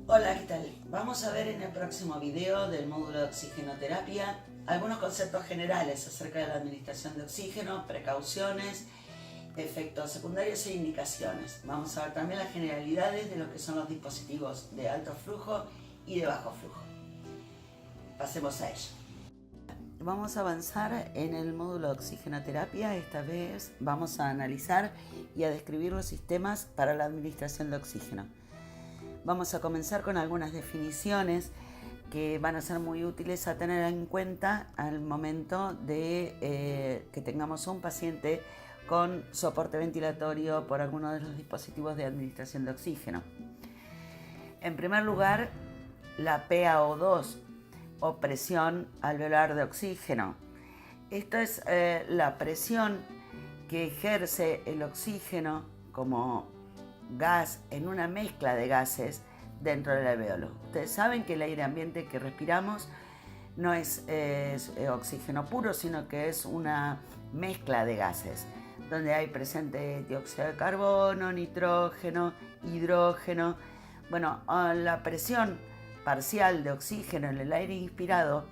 Hola, ¿qué tal? Vamos a ver en el próximo video del módulo de oxigenoterapia algunos conceptos generales acerca de la administración de oxígeno, precauciones, efectos secundarios e indicaciones. Vamos a ver también las generalidades de lo que son los dispositivos de alto flujo y de bajo flujo. Pasemos a ello. Vamos a avanzar en el módulo de oxigenoterapia. Esta vez vamos a analizar y a describir los sistemas para la administración de oxígeno. Vamos a comenzar con algunas definiciones que van a ser muy útiles a tener en cuenta al momento de que tengamos un paciente con soporte ventilatorio por alguno de los dispositivos de administración de oxígeno. En primer lugar, la PaO2 o presión alveolar de oxígeno. Esto es la presión que ejerce el oxígeno como gas en una mezcla de gases dentro del alveolo. Ustedes saben que el aire ambiente que respiramos no es oxígeno puro, sino que es una mezcla de gases, donde hay presente dióxido de carbono, nitrógeno, hidrógeno. Bueno, la presión parcial de oxígeno en el aire inspirado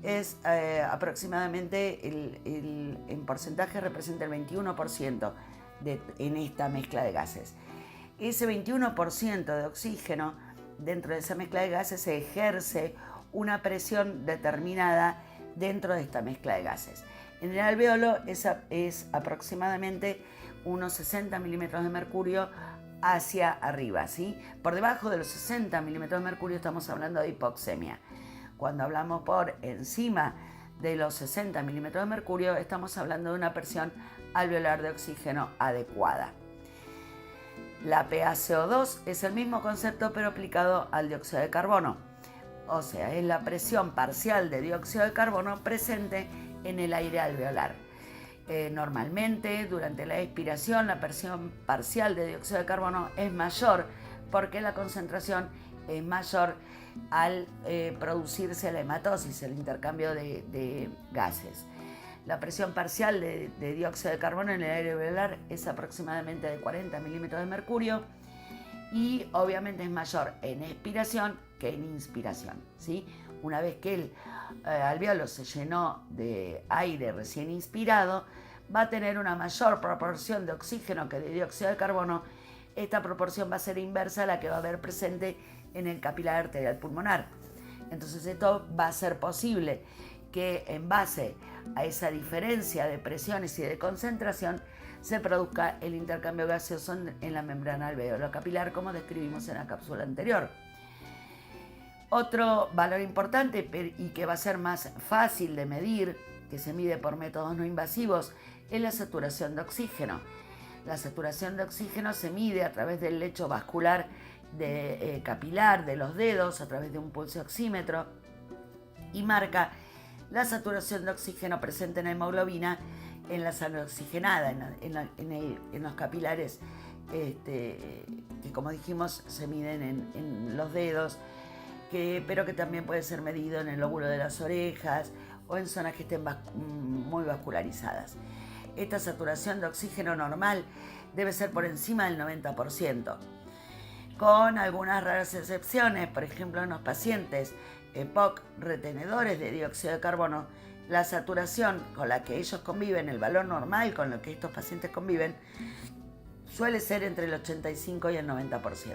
es aproximadamente, en porcentaje representa el 21% en esta mezcla de gases. Ese 21% de oxígeno dentro de esa mezcla de gases se ejerce una presión determinada dentro de esta mezcla de gases. En el alveolo es aproximadamente unos 60 milímetros de mercurio hacia arriba, ¿sí? Por debajo de los 60 milímetros de mercurio estamos hablando de hipoxemia. Cuando hablamos por encima de los 60 milímetros de mercurio estamos hablando de una presión alveolar de oxígeno adecuada. La PaCO2 es el mismo concepto pero aplicado al dióxido de carbono, o sea, es la presión parcial de dióxido de carbono presente en el aire alveolar. Normalmente, durante la expiración, la presión parcial de dióxido de carbono es mayor porque la concentración es mayor al producirse la hematosis, el intercambio de gases. La presión parcial de dióxido de carbono en el aire alveolar es aproximadamente de 40 milímetros de mercurio y obviamente es mayor en expiración que en inspiración, ¿sí? Una vez que el alveolo se llenó de aire recién inspirado, va a tener una mayor proporción de oxígeno que de dióxido de carbono. Esta proporción va a ser inversa a la que va a haber presente en el capilar arterial pulmonar. Entonces esto va a ser posible que en base a esa diferencia de presiones y de concentración se produzca el intercambio gaseoso en la membrana alveolo-capilar, como describimos en la cápsula anterior. Otro valor importante y que va a ser más fácil de medir, que se mide por métodos no invasivos, es la saturación de oxígeno. La saturación de oxígeno se mide a través del lecho vascular capilar de los dedos, a través de un pulso oxímetro, y marca la saturación de oxígeno presente en la hemoglobina en la sangre oxigenada, en los capilares que, como dijimos, se miden en los dedos, pero que también puede ser medido en el lóbulo de las orejas o en zonas que estén muy vascularizadas. Esta saturación de oxígeno normal debe ser por encima del 90%, con algunas raras excepciones. Por ejemplo, en los pacientes EPOC retenedores de dióxido de carbono, la saturación con la que ellos conviven, el valor normal con el que estos pacientes conviven, suele ser entre el 85 y el 90%.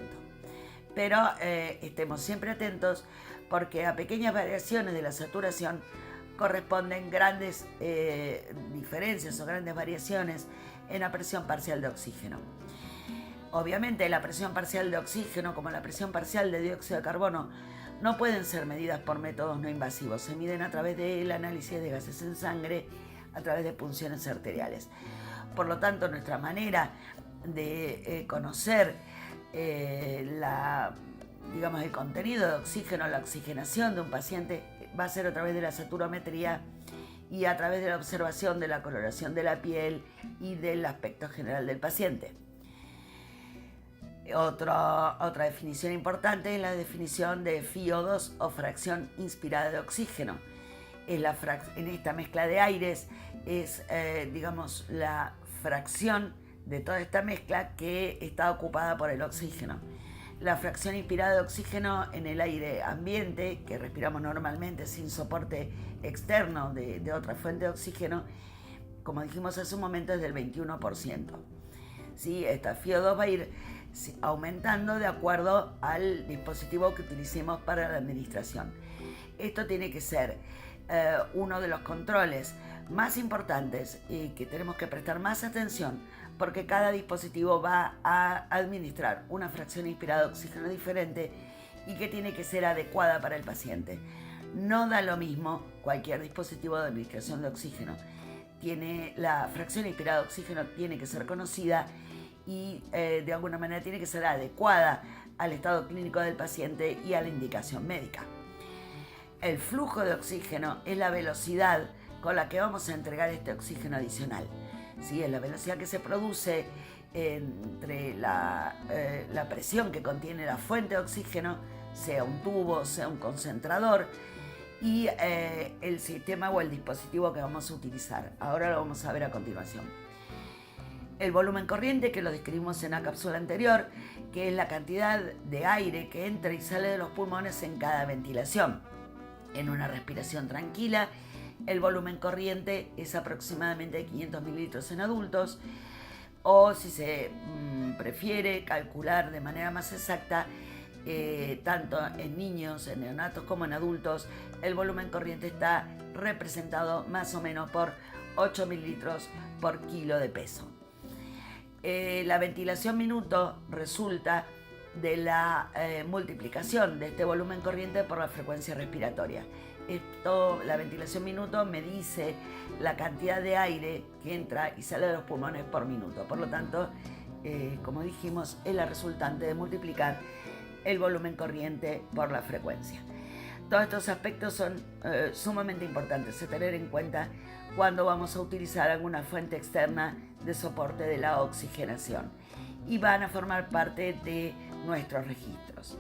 Pero estemos siempre atentos porque a pequeñas variaciones de la saturación corresponden grandes diferencias o grandes variaciones en la presión parcial de oxígeno. Obviamente la presión parcial de oxígeno como la presión parcial de dióxido de carbono no pueden ser medidas por métodos no invasivos, se miden a través del análisis de gases en sangre, a través de punciones arteriales. Por lo tanto, nuestra manera de conocer el contenido de oxígeno, la oxigenación de un paciente, va a ser a través de la saturometría y a través de la observación de la coloración de la piel y del aspecto general del paciente. Otra definición importante es la definición de FiO2 o fracción inspirada de oxígeno. En esta mezcla de aires es, la fracción de toda esta mezcla que está ocupada por el oxígeno. La fracción inspirada de oxígeno en el aire ambiente, que respiramos normalmente sin soporte externo de otra fuente de oxígeno, como dijimos hace un momento, es del 21%. ¿Sí? Esta FiO2 va a ir aumentando de acuerdo al dispositivo que utilicemos para la administración. Esto tiene que ser uno de los controles más importantes y que tenemos que prestar más atención, porque cada dispositivo va a administrar una fracción inspirada de oxígeno diferente y que tiene que ser adecuada para el paciente. No da lo mismo cualquier dispositivo de administración de oxígeno. La fracción inspirada de oxígeno tiene que ser conocida y de alguna manera tiene que ser adecuada al estado clínico del paciente y a la indicación médica. El flujo de oxígeno es la velocidad con la que vamos a entregar este oxígeno adicional. ¿Sí? Es la velocidad que se produce entre la presión que contiene la fuente de oxígeno, sea un tubo, sea un concentrador, y el sistema o el dispositivo que vamos a utilizar. Ahora lo vamos a ver a continuación. El volumen corriente, que lo describimos en la cápsula anterior, que es la cantidad de aire que entra y sale de los pulmones en cada ventilación. En una respiración tranquila, el volumen corriente es aproximadamente 500 mililitros en adultos, o si se prefiere calcular de manera más exacta, tanto en niños, en neonatos como en adultos, el volumen corriente está representado más o menos por 8 mililitros por kilo de peso. La ventilación minuto resulta de la multiplicación de este volumen corriente por la frecuencia respiratoria. La ventilación minuto me dice la cantidad de aire que entra y sale de los pulmones por minuto. Por lo tanto, como dijimos, es la resultante de multiplicar el volumen corriente por la frecuencia. Todos estos aspectos son sumamente importantes a tener en cuenta cuando vamos a utilizar alguna fuente externa de soporte de la oxigenación, y van a formar parte de nuestros registros.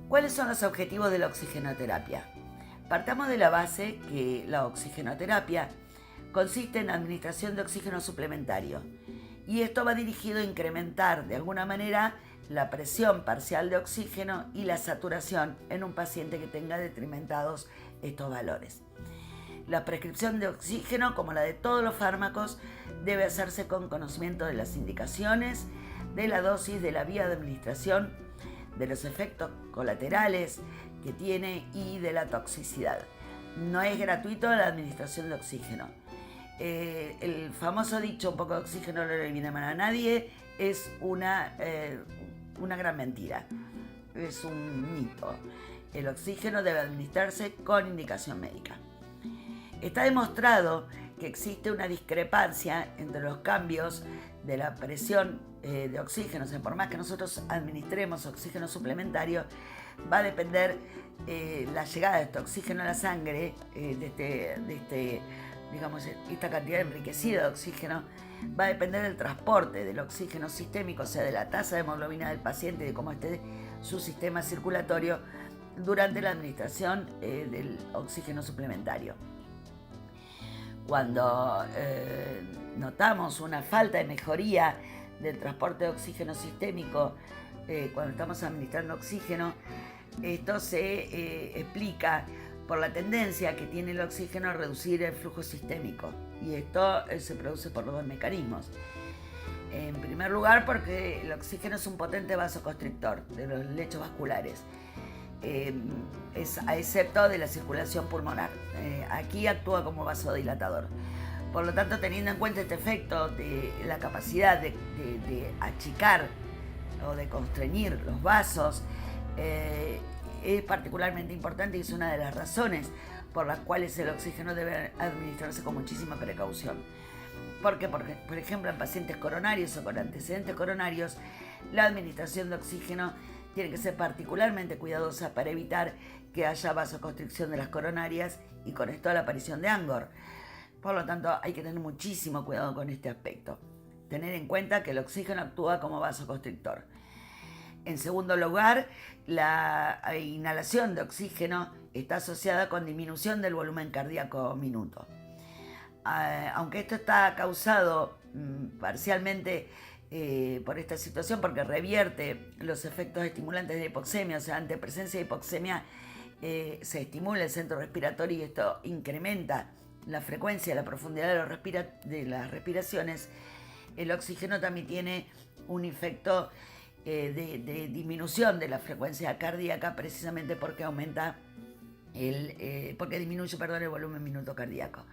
¿Cuáles son los objetivos de la oxigenoterapia? Partamos de la base que la oxigenoterapia consiste en la administración de oxígeno suplementario, y esto va dirigido a incrementar de alguna manera la presión parcial de oxígeno y la saturación en un paciente que tenga detrimentados estos valores. La prescripción de oxígeno, como la de todos los fármacos, debe hacerse con conocimiento de las indicaciones, de la dosis, de la vía de administración, de los efectos colaterales que tiene y de la toxicidad. No es gratuito la administración de oxígeno. El famoso dicho, un poco de oxígeno no le viene mal a nadie, es una gran mentira, es un mito. El oxígeno debe administrarse con indicación médica. Está demostrado que existe una discrepancia entre los cambios de la presión de oxígeno. O sea, por más que nosotros administremos oxígeno suplementario, va a depender la llegada de este oxígeno a la sangre, esta cantidad enriquecida de oxígeno, va a depender del transporte del oxígeno sistémico, o sea, de la tasa de hemoglobina del paciente, de cómo esté su sistema circulatorio durante la administración del oxígeno suplementario. Cuando notamos una falta de mejoría del transporte de oxígeno sistémico, cuando estamos administrando oxígeno, esto se explica por la tendencia que tiene el oxígeno a reducir el flujo sistémico, y esto se produce por los dos mecanismos. En primer lugar, porque el oxígeno es un potente vasoconstrictor de los lechos vasculares, excepto de la circulación pulmonar. Aquí actúa como vasodilatador. Por lo tanto, teniendo en cuenta este efecto de la capacidad de achicar o de constreñir los vasos, es particularmente importante, y es una de las razones por las cuales el oxígeno debe administrarse con muchísima precaución. Porque, por ejemplo, en pacientes coronarios o con antecedentes coronarios, la administración de oxígeno tiene que ser particularmente cuidadosa para evitar que haya vasoconstricción de las coronarias y con esto la aparición de Angor. Por lo tanto, hay que tener muchísimo cuidado con este aspecto. Tener en cuenta que el oxígeno actúa como vasoconstrictor. En segundo lugar, la inhalación de oxígeno está asociada con disminución del volumen cardíaco minuto. Aunque esto está causado parcialmente por esta situación, porque revierte los efectos estimulantes de hipoxemia, o sea, ante presencia de hipoxemia se estimula el centro respiratorio y esto incrementa la frecuencia, la profundidad de las respiraciones. El oxígeno también tiene un efecto de disminución de la frecuencia cardíaca, precisamente porque porque disminuye, el volumen minuto cardíaco.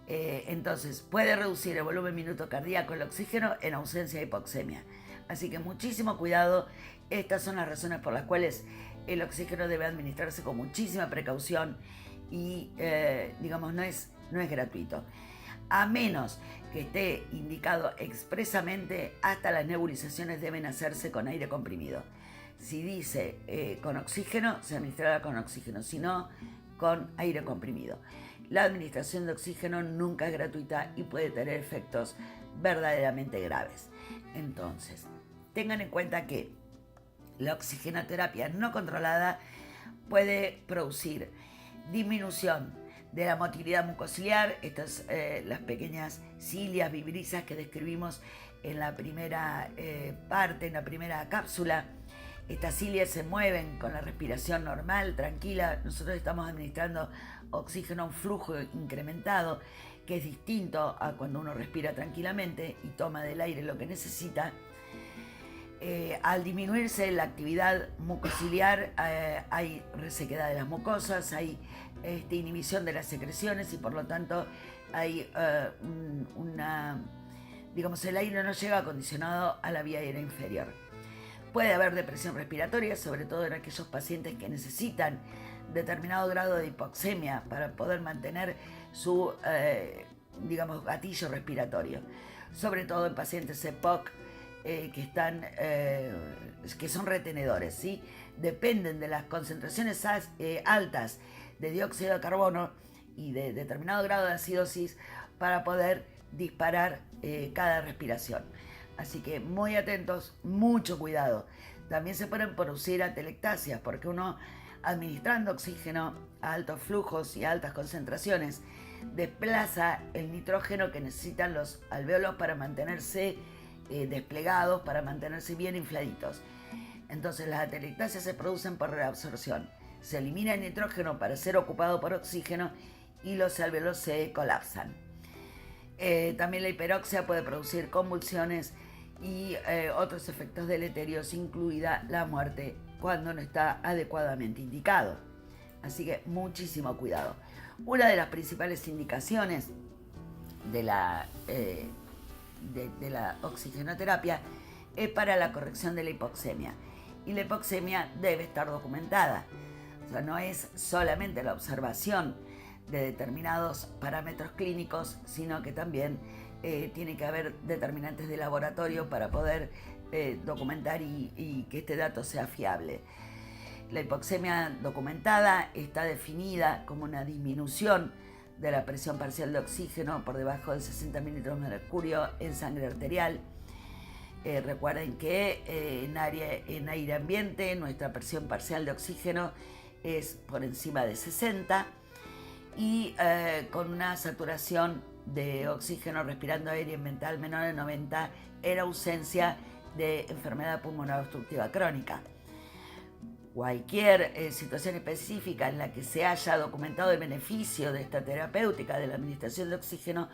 Entonces puede reducir el volumen minuto cardíaco el oxígeno en ausencia de hipoxemia. Así que muchísimo cuidado. Estas son las razones por las cuales el oxígeno debe administrarse con muchísima precaución y no es gratuito. A menos que esté indicado expresamente, hasta las nebulizaciones deben hacerse con aire comprimido. Si dice con oxígeno, se administrará con oxígeno, si no, con aire comprimido. La administración de oxígeno nunca es gratuita y puede tener efectos verdaderamente graves. Entonces, tengan en cuenta que la oxigenoterapia no controlada puede producir disminución de la motilidad mucociliar, estas las pequeñas cilias vibrisas que describimos en la primera parte, en la primera cápsula. Estas cilias se mueven con la respiración normal, tranquila. Nosotros estamos administrando oxígeno a un flujo incrementado, que es distinto a cuando uno respira tranquilamente y toma del aire lo que necesita. Al disminuirse la actividad mucociliar, hay resequedad de las mucosas, hay inhibición de las secreciones y por lo tanto hay el aire no llega acondicionado a la vía aérea inferior. Puede haber depresión respiratoria, sobre todo en aquellos pacientes que necesitan determinado grado de hipoxemia para poder mantener su gatillo respiratorio, sobre todo en pacientes EPOC que son retenedores, ¿sí? Dependen de las concentraciones altas de dióxido de carbono y de determinado grado de acidosis para poder disparar cada respiración. Así que muy atentos, mucho cuidado. También se pueden producir atelectasias porque uno, administrando oxígeno a altos flujos y a altas concentraciones, desplaza el nitrógeno que necesitan los alvéolos para mantenerse desplegados, para mantenerse bien infladitos. Entonces las atelectasias se producen por reabsorción. Se elimina el nitrógeno para ser ocupado por oxígeno y los alvéolos se colapsan. También la hiperoxia puede producir convulsiones y otros efectos deleterios, incluida la muerte cuando no está adecuadamente indicado. Así que muchísimo cuidado. Una de las principales indicaciones de la oxigenoterapia es para la corrección de la hipoxemia. Y la hipoxemia debe estar documentada. O sea, no es solamente la observación de determinados parámetros clínicos, sino que también tiene que haber determinantes de laboratorio para poder documentar y que este dato sea fiable. La hipoxemia documentada está definida como una disminución de la presión parcial de oxígeno por debajo de 60 mililitros de mercurio en sangre arterial. Recuerden que en aire ambiente nuestra presión parcial de oxígeno es por encima de 60 y con una saturación de oxígeno respirando aire ambiental menor de 90 en ausencia de enfermedad pulmonar obstructiva crónica. Cualquier situación específica en la que se haya documentado el beneficio de esta terapéutica de la administración de oxígeno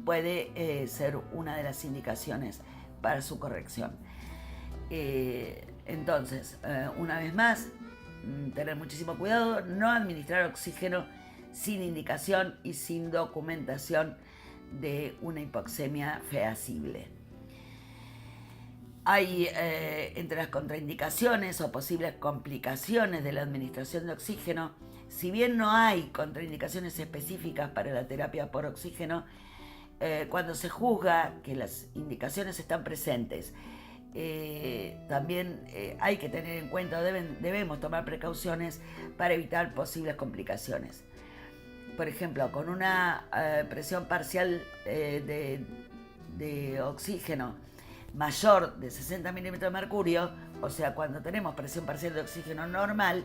puede ser una de las indicaciones para su corrección. Entonces, una vez más, tener muchísimo cuidado, no administrar oxígeno sin indicación y sin documentación de una hipoxemia fehacible. Hay entre las contraindicaciones o posibles complicaciones de la administración de oxígeno, si bien no hay contraindicaciones específicas para la terapia por oxígeno, cuando se juzga que las indicaciones están presentes, también hay que tener en cuenta, debemos tomar precauciones para evitar posibles complicaciones. Por ejemplo, con una presión parcial de oxígeno mayor de 60 milímetros de mercurio, o sea, cuando tenemos presión parcial de oxígeno normal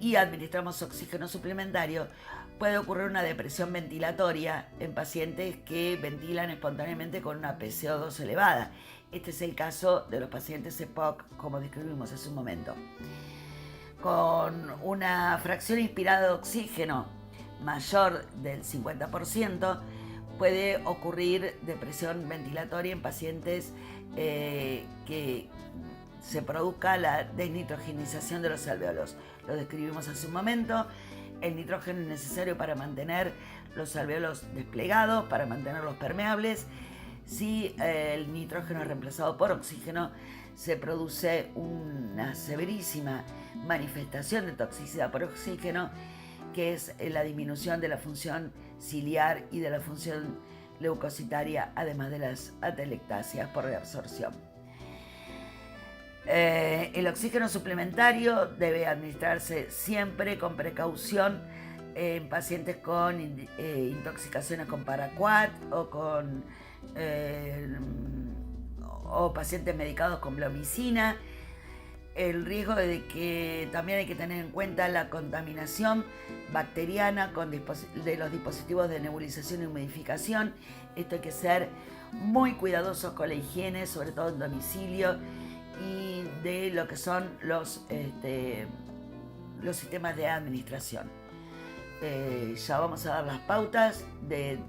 y administramos oxígeno suplementario, puede ocurrir una depresión ventilatoria en pacientes que ventilan espontáneamente con una PCO2 elevada. Este es el caso de los pacientes EPOC, como describimos hace un momento. Con una fracción inspirada de oxígeno mayor del 50%, puede ocurrir depresión ventilatoria en pacientes que se produzca la desnitrogenización de los alvéolos. Lo describimos hace un momento. El nitrógeno es necesario para mantener los alvéolos desplegados, para mantenerlos permeables. Si el nitrógeno es reemplazado por oxígeno, se produce una severísima manifestación de toxicidad por oxígeno, que es la disminución de la función ciliar y de la función leucocitaria, además de las atelectasias por reabsorción. El oxígeno suplementario debe administrarse siempre con precaución en pacientes con intoxicaciones con paraquat o pacientes medicados con blomicina. El riesgo de que también hay que tener en cuenta la contaminación bacteriana de los dispositivos de nebulización y humidificación. Esto hay que ser muy cuidadosos con la higiene, sobre todo en domicilio, y de lo que son los sistemas de administración. Ya vamos a dar las pautas de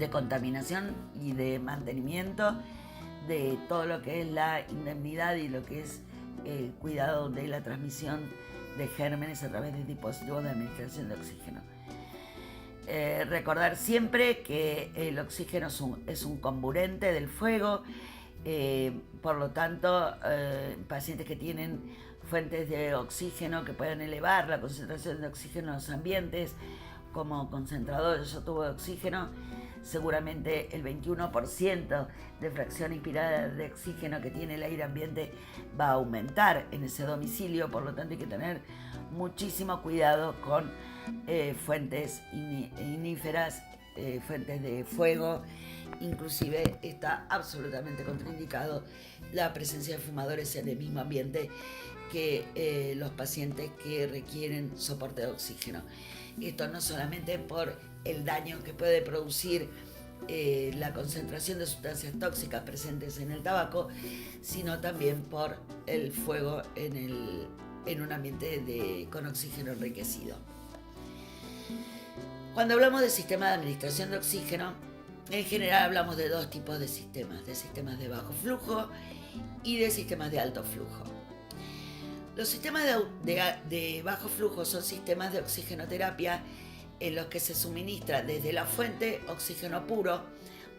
contaminación y de mantenimiento de todo lo que es la indemnidad y lo que es el cuidado de la transmisión de gérmenes a través de dispositivos de administración de oxígeno. Recordar siempre que el oxígeno es un comburente del fuego, por lo tanto, pacientes que tienen fuentes de oxígeno que puedan elevar la concentración de oxígeno en los ambientes, como concentrador de isotopo de oxígeno, seguramente el 21% de fracción inspirada de oxígeno que tiene el aire ambiente va a aumentar en ese domicilio. Por lo tanto, hay que tener muchísimo cuidado con fuentes iníferas, fuentes de fuego. Inclusive está absolutamente contraindicado la presencia de fumadores en el mismo ambiente que los pacientes que requieren soporte de oxígeno. Esto no solamente por el daño que puede producir la concentración de sustancias tóxicas presentes en el tabaco, sino también por el fuego en un ambiente con oxígeno enriquecido. Cuando hablamos de sistema de administración de oxígeno, en general hablamos de dos tipos de sistemas de bajo flujo y de sistemas de alto flujo. Los sistemas de bajo flujo son sistemas de oxigenoterapia en los que se suministra desde la fuente oxígeno puro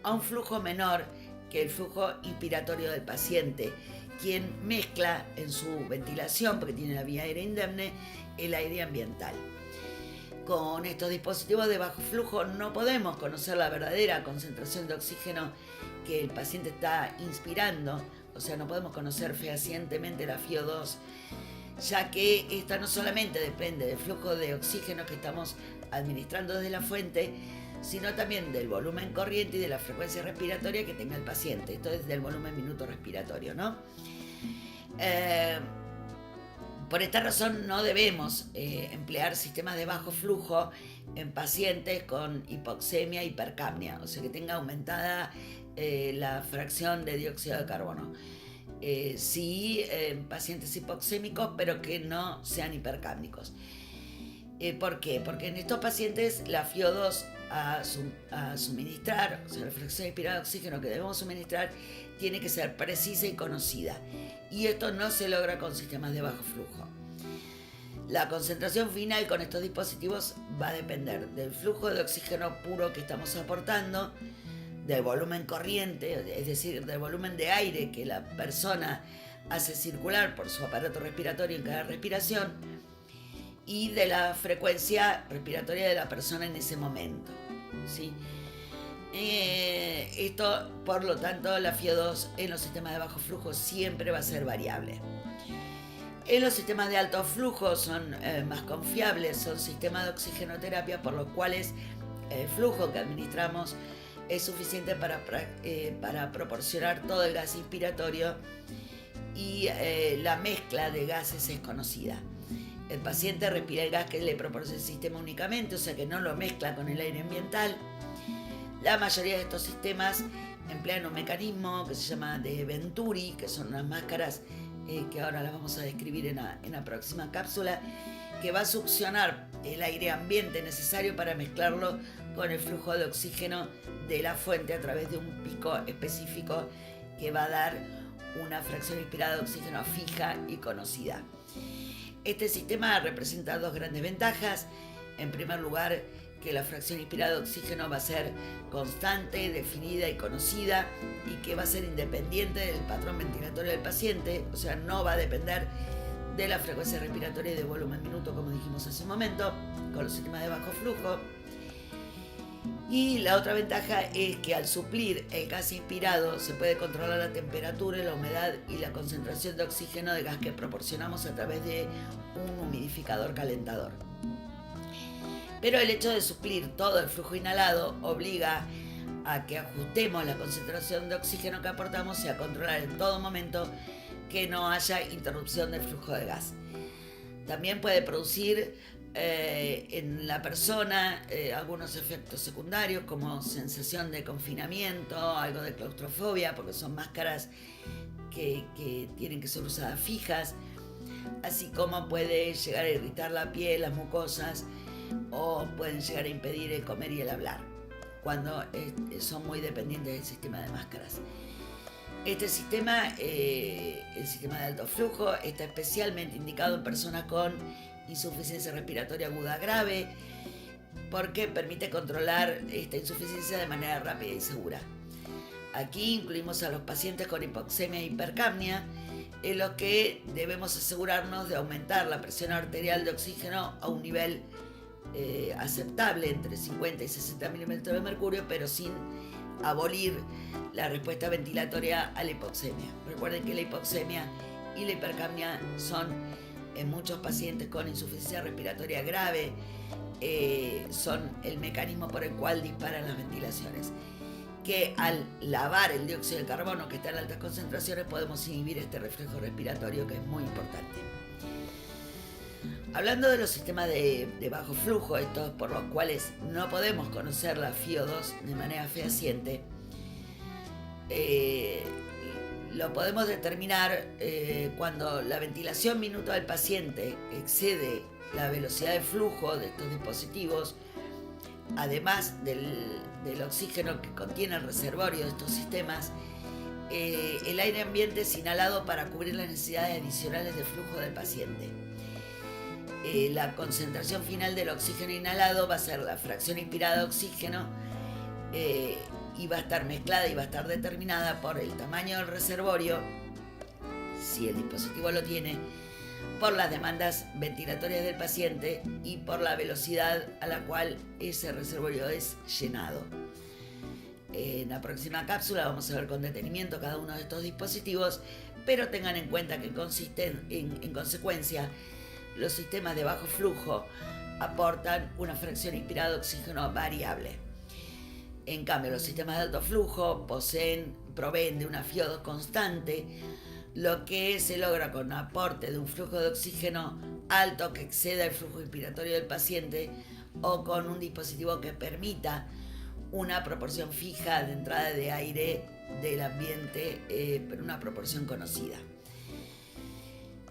a un flujo menor que el flujo inspiratorio del paciente, quien mezcla en su ventilación, porque tiene la vía aérea indemne, el aire ambiental. Con estos dispositivos de bajo flujo no podemos conocer la verdadera concentración de oxígeno que el paciente está inspirando, o sea, no podemos conocer fehacientemente la FiO2, ya que esta no solamente depende del flujo de oxígeno que estamos administrando desde la fuente, sino también del volumen corriente y de la frecuencia respiratoria que tenga el paciente. Esto es del volumen minuto respiratorio, ¿no? Por esta razón no debemos emplear sistemas de bajo flujo en pacientes con hipoxemia e hipercapnia, o sea que tenga aumentada la fracción de dióxido de carbono. Sí, pacientes hipoxémicos, pero que no sean hipercápnicos. ¿Por qué? Porque en estos pacientes la FiO2 a suministrar, o sea, la fracción inspirada de oxígeno que debemos suministrar, tiene que ser precisa y conocida. Y esto no se logra con sistemas de bajo flujo. La concentración final con estos dispositivos va a depender del flujo de oxígeno puro que estamos aportando, del volumen corriente, es decir, del volumen de aire que la persona hace circular por su aparato respiratorio en cada respiración, y de la frecuencia respiratoria de la persona en ese momento, ¿sí? Esto, por lo tanto, la FiO2 en los sistemas de bajo flujo siempre va a ser variable. En los sistemas de alto flujo son más confiables, son sistemas de oxigenoterapia por los cuales el flujo que administramos es suficiente para proporcionar todo el gas inspiratorio y la mezcla de gases es conocida. El paciente respira el gas que le proporciona el sistema únicamente, o sea que no lo mezcla con el aire ambiental. La mayoría de estos sistemas emplean un mecanismo que se llama de Venturi, que son unas máscaras que ahora las vamos a describir en la próxima cápsula, que va a succionar el aire ambiente necesario para mezclarlo con el flujo de oxígeno de la fuente a través de un pico específico que va a dar una fracción inspirada de oxígeno fija y conocida. Este sistema representa dos grandes ventajas. En primer lugar, que la fracción inspirada de oxígeno va a ser constante, definida y conocida, y que va a ser independiente del patrón ventilatorio del paciente, o sea, no va a depender de la frecuencia respiratoria y de volumen minuto, como dijimos hace un momento, con los sistemas de bajo flujo. Y la otra ventaja es que al suplir el gas inspirado se puede controlar la temperatura, la humedad y la concentración de oxígeno de gas que proporcionamos a través de un humidificador calentador. Pero el hecho de suplir todo el flujo inhalado obliga a que ajustemos la concentración de oxígeno que aportamos y a controlar en todo momento que no haya interrupción del flujo de gas. También puede producir en la persona algunos efectos secundarios como sensación de confinamiento, algo de claustrofobia, porque son máscaras que tienen que ser usadas fijas, así como puede llegar a irritar la piel, las mucosas, o pueden llegar a impedir el comer y el hablar cuando son muy dependientes del sistema de máscaras. Este sistema, el sistema de alto flujo, está especialmente indicado en personas con insuficiencia respiratoria aguda grave porque permite controlar esta insuficiencia de manera rápida y segura. Aquí incluimos a los pacientes con hipoxemia e hipercapnia, en los que debemos asegurarnos de aumentar la presión arterial de oxígeno a un nivel aceptable, entre 50 y 60 milímetros de mercurio, pero sin abolir la respuesta ventilatoria a la hipoxemia. Recuerden que la hipoxemia y la hipercapnia son, en muchos pacientes con insuficiencia respiratoria grave, son el mecanismo por el cual disparan las ventilaciones, que al lavar el dióxido de carbono que está en altas concentraciones podemos inhibir este reflejo respiratorio, que es muy importante. Hablando de los sistemas de bajo flujo, estos por los cuales no podemos conocer la FiO2 de manera fehaciente, lo podemos determinar cuando la ventilación minuto del paciente excede la velocidad de flujo de estos dispositivos, además del oxígeno que contiene el reservorio de estos sistemas. El aire ambiente es inhalado para cubrir las necesidades adicionales de flujo del paciente. La concentración final del oxígeno inhalado va a ser la fracción inspirada de oxígeno y va a estar mezclada y va a estar determinada por el tamaño del reservorio, si el dispositivo lo tiene, por las demandas ventilatorias del paciente y por la velocidad a la cual ese reservorio es llenado. En la próxima cápsula vamos a ver con detenimiento cada uno de estos dispositivos, pero tengan en cuenta que consisten en consecuencia, los sistemas de bajo flujo aportan una fracción inspirada de oxígeno variable. En cambio, los sistemas de alto flujo proveen de una FiO2 constante, lo que se logra con un aporte de un flujo de oxígeno alto que exceda el flujo inspiratorio del paciente, o con un dispositivo que permita una proporción fija de entrada de aire del ambiente, pero una proporción conocida.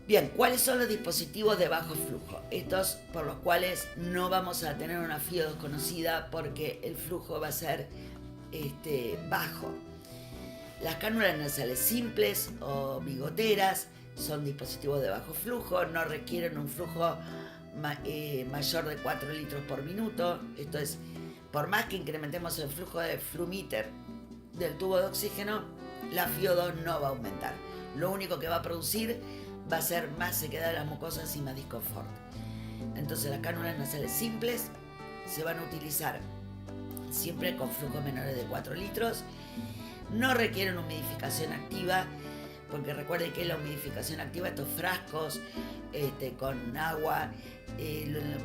Bien, ¿cuáles son los dispositivos de bajo flujo? Estos por los cuales no vamos a tener una FiO2 conocida porque el flujo va a ser bajo. Las cánulas nasales simples o bigoteras son dispositivos de bajo flujo, no requieren un flujo mayor de 4 litros por minuto. Esto es, por más que incrementemos el flujo de FluMeter del tubo de oxígeno, la FiO2 no va a aumentar. Lo único que va a producir va a ser más sequedad de las mucosas y más disconfort. Entonces las cánulas nasales simples se van a utilizar siempre con flujos menores de 4 litros. No requieren humidificación activa, porque recuerden que la humidificación activa, estos frascos con agua,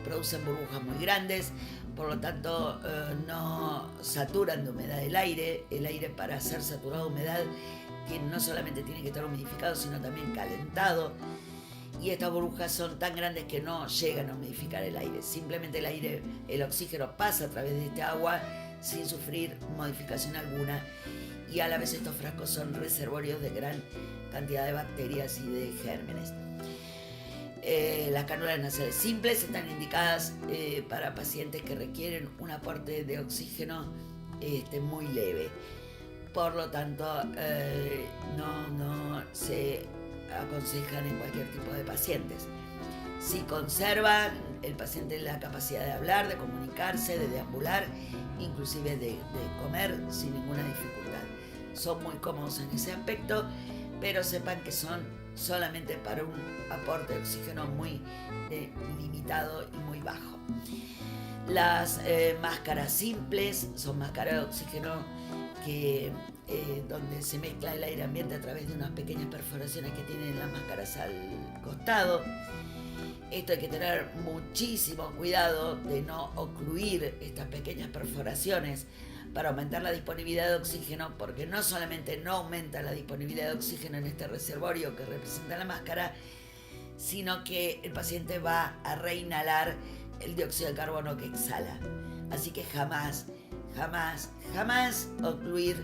producen burbujas muy grandes, por lo tanto no saturan de humedad el aire. El aire, para ser saturado de humedad, no solamente tiene que estar humidificado, sino también calentado. y estas burbujas son tan grandes que no llegan a humidificar el aire. Simplemente el oxígeno pasa a través de este agua sin sufrir modificación alguna, y a la vez estos frascos son reservorios de gran cantidad de bacterias y de gérmenes. Las cánulas nasales simples están indicadas para pacientes que requieren un aporte de oxígeno muy leve. Por lo tanto, no se aconsejan en cualquier tipo de pacientes. Si conservan el paciente la capacidad de hablar, de comunicarse, de deambular, inclusive de comer sin ninguna dificultad. Son muy cómodos en ese aspecto, pero sepan que son solamente para un aporte de oxígeno muy limitado y muy bajo. Las máscaras simples son máscaras de oxígeno donde se mezcla el aire ambiente a través de unas pequeñas perforaciones que tienen las máscaras al costado. Esto hay que tener muchísimo cuidado de no ocluir estas pequeñas perforaciones para aumentar la disponibilidad de oxígeno, porque no solamente no aumenta la disponibilidad de oxígeno en este reservorio que representa la máscara, sino que el paciente va a reinhalar el dióxido de carbono que exhala. Así que jamás ocluir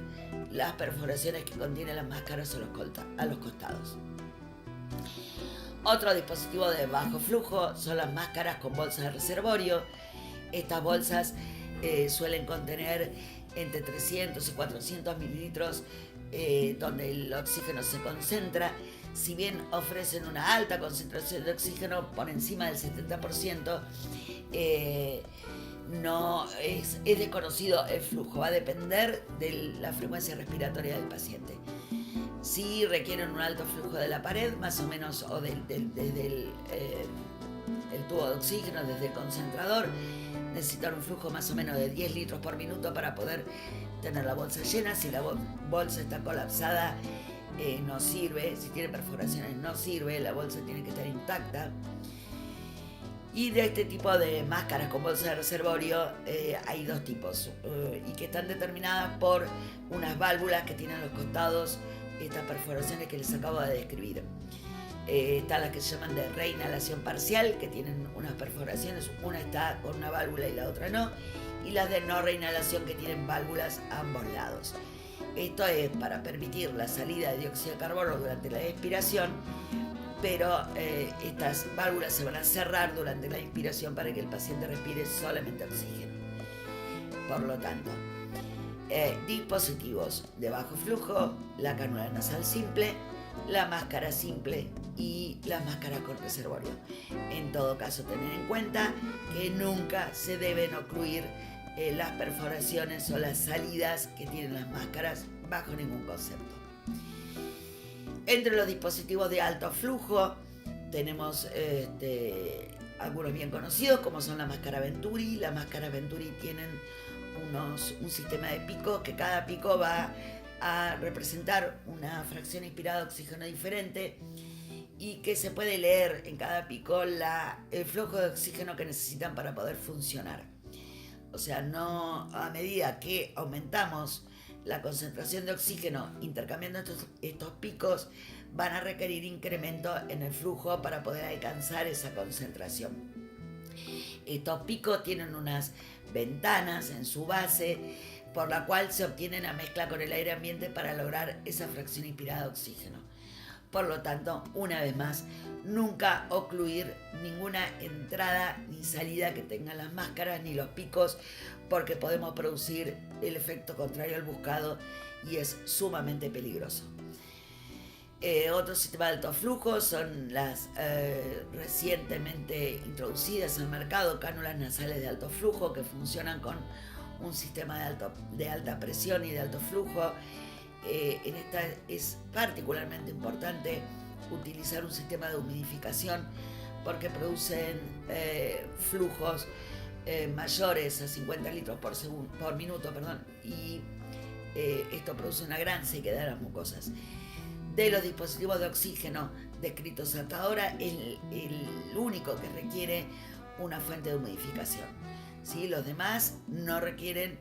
las perforaciones que contienen las máscaras a los costados. Otro dispositivo de bajo flujo son las máscaras con bolsas de reservorio. Estas bolsas suelen contener entre 300 y 400 mililitros donde el oxígeno se concentra. Si bien ofrecen una alta concentración de oxígeno por encima del 70%, no es desconocido el flujo, va a depender de la frecuencia respiratoria del paciente. Si requieren un alto flujo de la pared, más o menos, o desde el tubo de oxígeno, desde el concentrador, necesitan un flujo más o menos de 10 litros por minuto para poder tener la bolsa llena. Si la bolsa está colapsada, no sirve. Si tiene perforaciones, no sirve. La bolsa tiene que estar intacta. Y de este tipo de máscaras con bolsa de reservorio hay dos tipos y que están determinadas por unas válvulas que tienen a los costados estas perforaciones que les acabo de describir. Están las que se llaman de reinhalación parcial, que tienen unas perforaciones, una está con una válvula y la otra no, y las de no reinhalación, que tienen válvulas a ambos lados. Esto es para permitir la salida de dióxido de carbono durante la expiración, pero estas válvulas se van a cerrar durante la inspiración para que el paciente respire solamente oxígeno. Por lo tanto, dispositivos de bajo flujo, la cánula nasal simple, la máscara simple y las máscaras con reservorio. En todo caso, tener en cuenta que nunca se deben ocluir las perforaciones o las salidas que tienen las máscaras bajo ningún concepto. Entre los dispositivos de alto flujo tenemos algunos bien conocidos, como son la máscara Venturi. Las máscaras Venturi tienen un sistema de picos, que cada pico va a representar una fracción inspirada de oxígeno diferente y que se puede leer en cada pico el flujo de oxígeno que necesitan para poder funcionar. O sea, no, a medida que aumentamos la concentración de oxígeno intercambiando estos picos, van a requerir incremento en el flujo para poder alcanzar esa concentración. Estos picos tienen unas ventanas en su base por la cual se obtiene la mezcla con el aire ambiente para lograr esa fracción inspirada de oxígeno. Por lo tanto, una vez más, nunca ocluir ninguna entrada ni salida que tengan las máscaras ni los picos, porque podemos producir el efecto contrario al buscado y es sumamente peligroso. Otro sistema de alto flujo son las recientemente introducidas al mercado cánulas nasales de alto flujo, que funcionan con un sistema de alta presión y de alto flujo. En esta es particularmente importante utilizar un sistema de humidificación porque producen flujos mayores a 50 litros por minuto, y esto produce una gran sequedad de las mucosas. De los dispositivos de oxígeno descritos hasta ahora, el único que requiere una fuente de humidificación. ¿Sí? Los demás no requieren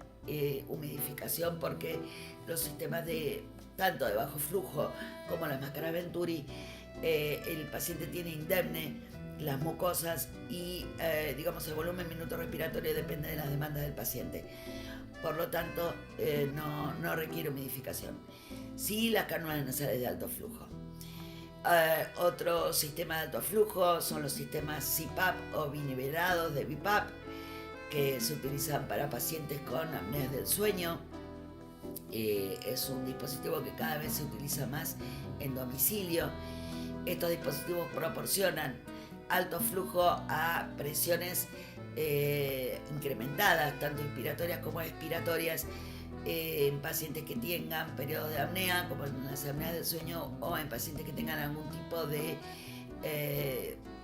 humidificación porque los sistemas tanto de bajo flujo como las máscaras Venturi, el paciente tiene indemne las mucosas y digamos el volumen minuto respiratorio depende de las demandas del paciente. Por lo tanto, no requiere humidificación. Sí, las cánulas nasales de alto flujo. Otro sistema de alto flujo son los sistemas CPAP o binivelados de BiPAP, que se utilizan para pacientes con apneas del sueño. Es un dispositivo que cada vez se utiliza más en domicilio. Estos dispositivos proporcionan alto flujo a presiones incrementadas, tanto inspiratorias como expiratorias, en pacientes que tengan periodos de apnea, como en las apneas del sueño, o en pacientes que tengan algún tipo de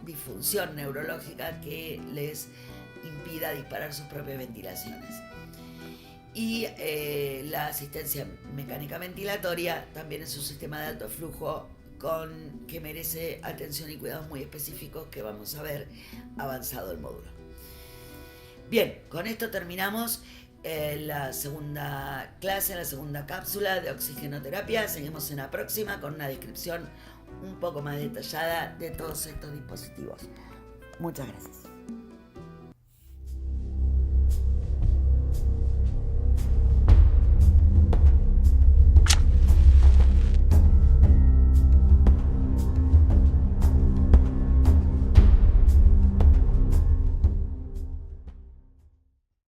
disfunción neurológica que les impida disparar sus propias ventilaciones. Y la asistencia mecánica ventilatoria también es un sistema de alto flujo que merece atención y cuidados muy específicos que vamos a ver avanzado el módulo. Bien, con esto terminamos la segunda clase, la segunda cápsula de oxigenoterapia. Seguimos en la próxima con una descripción un poco más detallada de todos estos dispositivos. Muchas gracias.